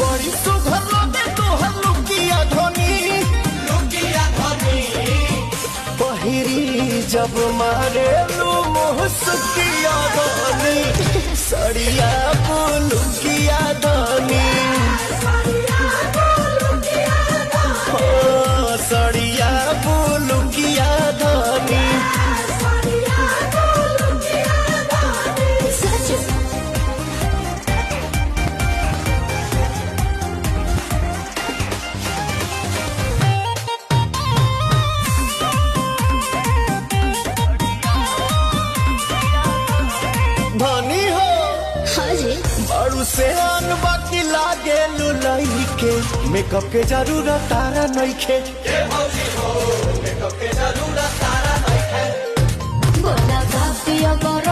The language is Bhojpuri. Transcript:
बड़ी सुघर लगे तोहर लुकिया धनी पहिरी जब मारे लू मुहसकिया धनी सड़िया लुकिया धनी सड़िया लुकिया धनी धनी हो बड़ू से अन बाकी लागे लुलाई के मेकअप के जरूरत तारा नइखे बोला काफी अगर